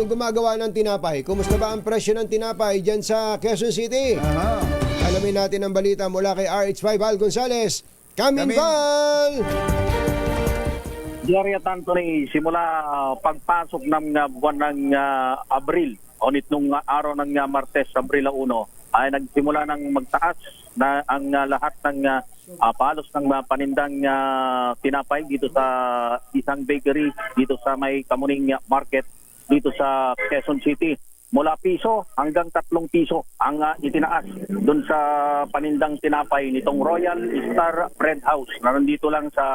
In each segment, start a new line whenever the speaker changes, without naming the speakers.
yung gumagawa ng tinapay. Kumusta ba ang presyo ng tinapay dyan sa Quezon City? Alamin natin ang balita mula kay RH5 Val Gonzales. Kamin Val!
Jerry at Anthony, simula pagpasok ng buwan ng Abril, o nitong araw ng Martes, Abril 1, ay nagsimula ng magtaas na ang lahat ng palos ng panindang tinapay dito sa isang bakery, dito sa may Kamuning Market, dito sa Quezon City. Mula piso hanggang 3 piso ang itinaas doon sa panindang tinapay nitong Royal Star Bread House na nandito lang sa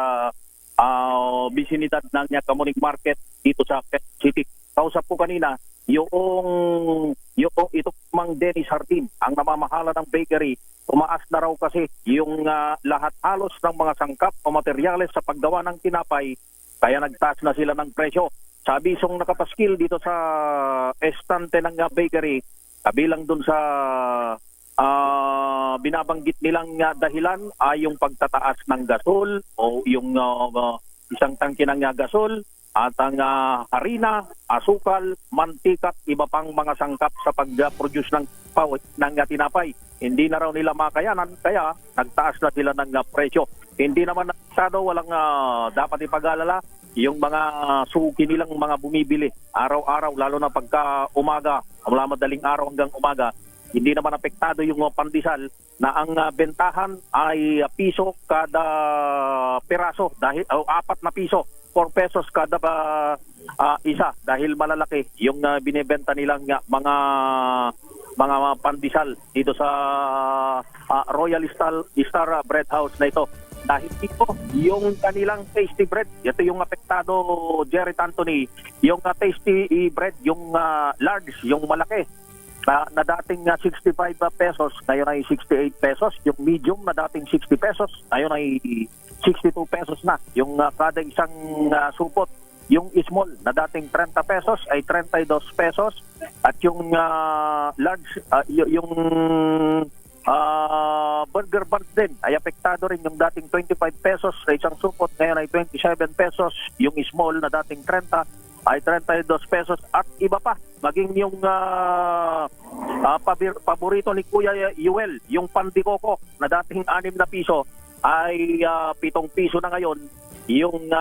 bisinidad ng Kamuning Market dito sa Quezon City. Kausap ko kanina yung ito Mang Dennis Hardin, ang namamahala ng bakery. Tumaas na raw kasi yung lahat halos ng mga sangkap o materyales sa paggawa ng tinapay, kaya nagtaas na sila ng presyo. Sa abisong nakapaskil dito sa estante ng bakery, kabilang dun sa binabanggit nilang dahilan ay yung pagtataas ng gasol o yung isang tangke ng gasol at ang harina, asukal, mantika, iba pang mga sangkap sa pag-produce ng tinapay. Hindi na raw nila makayanan, kaya nagtaas na sila ng presyo. Hindi naman nasado, walang dapat ipag-alala yung mga suki nilang mga bumibili araw-araw, lalo na pagka umaga, mula madaling araw hanggang umaga. Hindi naman apektado yung pandesal na ang bentahan ay piso kada piraso, dahil 4 na piso, 4 pesos kada isa, dahil malalaki yung binebenta nilang mga pandesal dito sa Royal Star Bread House na ito. Dahil ito yung kanilang tasty bread, ito yung apektado, Jerry Anthony, yung tasty bread, yung large, yung malaki, na dating 65 pesos, ngayon ay 68 pesos. Yung medium na dating 60 pesos, ngayon ay 62 pesos na. Yung kada isang supot. Yung small na dating 30 pesos ay 32 pesos. At yung large, yung burger buns din ay apektado rin. Yung dating 25 pesos sa isang supot, ngayon ay 27 pesos. Yung small na dating 30 ay 32 pesos at iba pa. Maging yung paborito ni Kuya Yuel, yung pandikoko na dating 6 na piso ay 7 piso na ngayon yung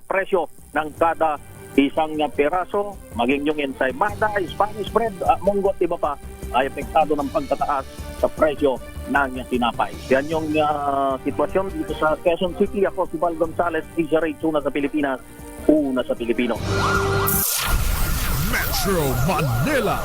presyo ng kada isang piraso. Maging yung ensaymada, Spanish bread, munggo at iba pa ay apektado ng pagtataas sa presyo ng tinapay. Yan yung sitwasyon dito sa Quezon City. Ako si Val Gonzales, Asia Rate, una sa Pilipinas, una sa Pilipino.
Metro Manila.